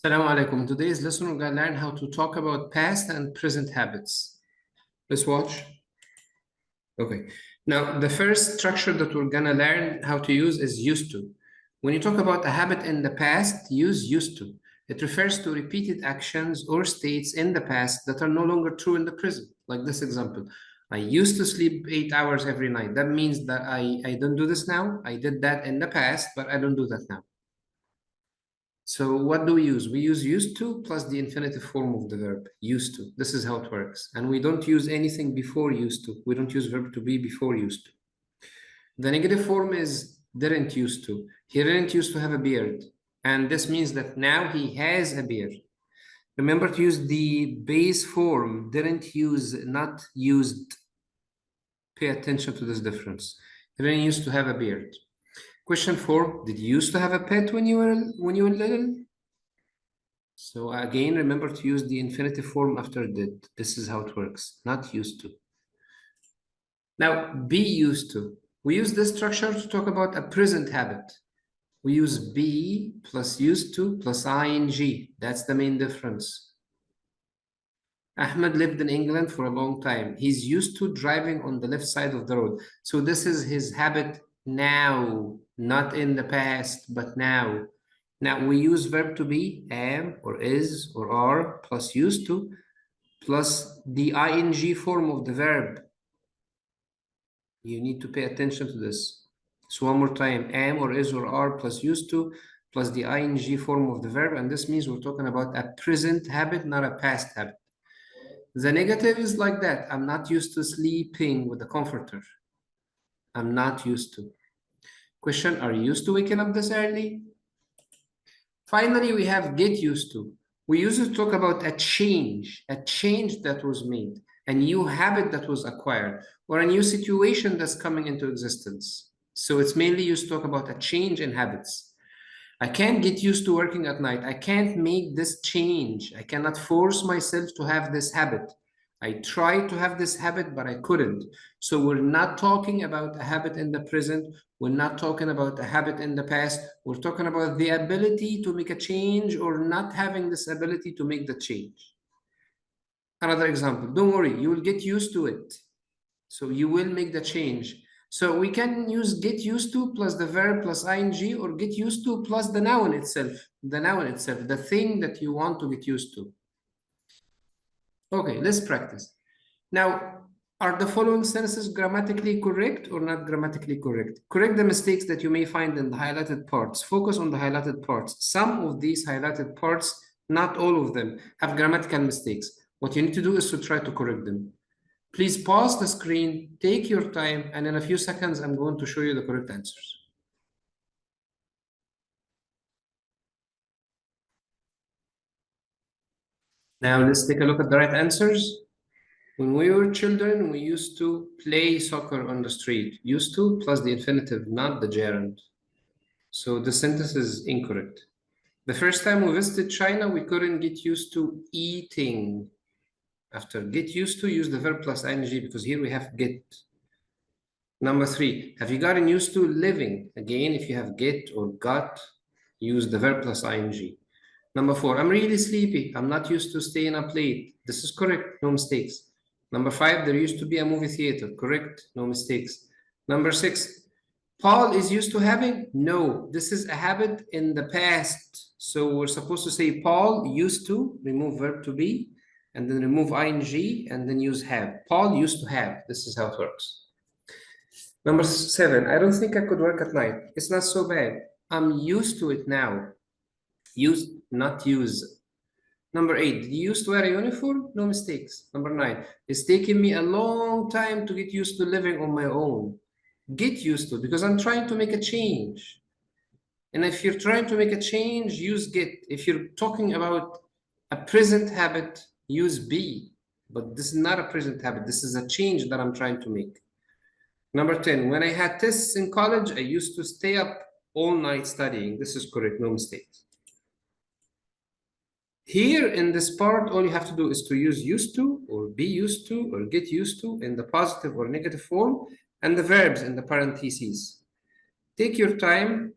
Assalamu alaikum. Today's lesson we're going to learn how to talk about past and present habits. Let's watch. Okay. Now, the first structure that we're going to learn how to use is used to. When you talk about a habit in the past, use used to. It refers to repeated actions or states in the past that are no longer true in the present. Like this example. I used to sleep 8 hours every night. That means that I don't do this now. I did that in the past, but I don't do that now. So what do we use? We use used to plus the infinitive form of the verb, used to. This is how it works. And we don't use anything before used to. We don't use verb to be before used to. The negative form is didn't used to. He didn't used to have a beard. And this means that now he has a beard. Remember to use the base form, didn't use, not used. Pay attention to this difference. He didn't used to have a beard. Question 4, did you used to have a pet when you were little? So again, remember to use the infinitive form after did. This is how it works, not used to. Now, be used to. We use this structure to talk about a present habit. We use be plus used to plus ing. That's the main difference. Ahmed lived in England for a long time. He's used to driving on the left side of the road. So this is his habit now, not in the past, but now. Now we use verb to be, am or is or are plus used to plus the ing form of the verb. You need to pay attention to this. So one more time, am or is or are plus used to plus the ing form of the verb. And this means we're talking about a present habit, not a past habit. The negative is like that. I'm not used to sleeping with the comforter. I'm not used to. Question, are you used to waking up this early? Finally, we have get used to. We used to talk about a change that was made, a new habit that was acquired, or a new situation that's coming into existence. So it's mainly used to talk about a change in habits. I can't get used to working at night. I can't make this change. I cannot force myself to have this habit. I tried to have this habit, but I couldn't. So we're not talking about a habit in the present. We're not talking about a habit in the past. We're talking about the ability to make a change or not having this ability to make the change. Another example, don't worry, you will get used to it. So you will make the change. So we can use get used to plus the verb plus ing, or get used to plus the noun itself, the thing that you want to get used to. Okay, let's practice. Now, are the following sentences grammatically correct or not grammatically correct? Correct the mistakes that you may find in the highlighted parts. Focus on the highlighted parts. Some of these highlighted parts, not all of them, have grammatical mistakes. What you need to do is to try to correct them. Please pause the screen, take your time, and in a few seconds, I'm going to show you the correct answers. Now let's take a look at the right answers. When we were children, we used to play soccer on the street. Used to plus the infinitive, not the gerund. So the sentence is incorrect. The first time we visited China, we couldn't get used to eating. After get used to, use the verb plus ing because here we have get. Number 3, have you gotten used to living? Again, if you have get or got, use the verb plus ing. Number 4, I'm really sleepy. I'm not used to staying up late. This is correct, no mistakes. Number 5, there used to be a movie theater. Correct, no mistakes. Number 6, Paul is used to having? No, this is a habit in the past. So we're supposed to say Paul used to, remove verb to be, and then remove ing, and then use have. Paul used to have. This is how it works. Number 7, I don't think I could work at night. It's not so bad. I'm used to it now. Use, not use. Number 8, did you used to wear a uniform? No mistakes. Number 9, it's taken me a long time to get used to living on my own. Get used to, because I'm trying to make a change. And if you're trying to make a change, use get. If you're talking about a present habit, use be. But this is not a present habit. This is a change that I'm trying to make. Number 10, when I had tests in college, I used to stay up all night studying. This is correct, no mistakes. Here in this part, all you have to do is to use used to or be used to or get used to in the positive or negative form and the verbs in the parentheses. Take your time,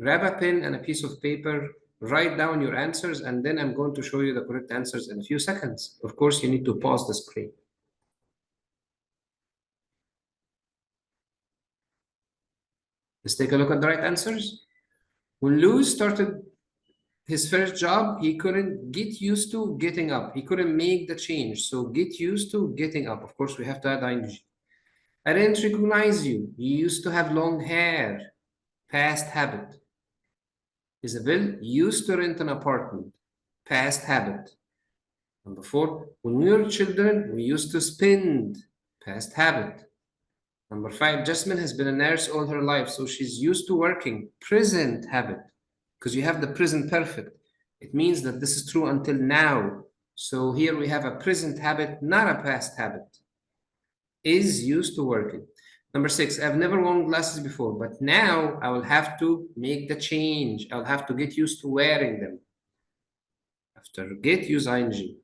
grab a pen and a piece of paper, write down your answers, and then I'm going to show you the correct answers in a few seconds. Of course, you need to pause the screen. Let's take a look at the right answers. When Lewis started his first job, he couldn't get used to getting up. He couldn't make the change. So get used to getting up. Of course, we have to add ing. I didn't recognize you. You used to have long hair. Past habit. Isabel used to rent an apartment. Past habit. Number 4, when we were children, we used to spend. Past habit. Number 5, Jasmine has been a nurse all her life, so she's used to working. Present habit, because you have the present perfect. It means that this is true until now. So here we have a present habit, not a past habit. Is used to working. Number 6, I've never worn glasses before, but now I will have to make the change. I'll have to get used to wearing them. After get, use ing.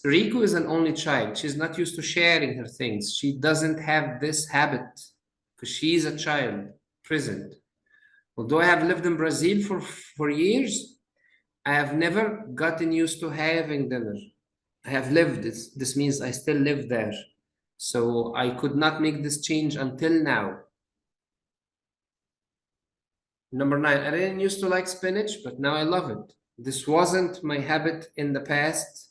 Riku is an only child. She's not used to sharing her things. She doesn't have this habit because she's a child, present. Although I have lived in Brazil for years, I have never gotten used to having dinner. I have lived. This means I still live there. So I could not make this change until now. Number 9, I didn't used to like spinach, but now I love it. This wasn't my habit in the past,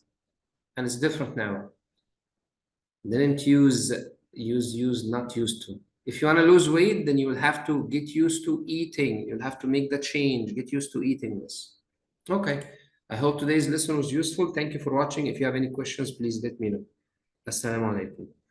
and it's different now. Didn't use, not used to. If you want to lose weight, then you will have to get used to eating. You'll have to make the change, get used to eating this. Okay, I hope today's lesson was useful. Thank you for watching. If you have any questions, please let me know. Assalamu alaikum.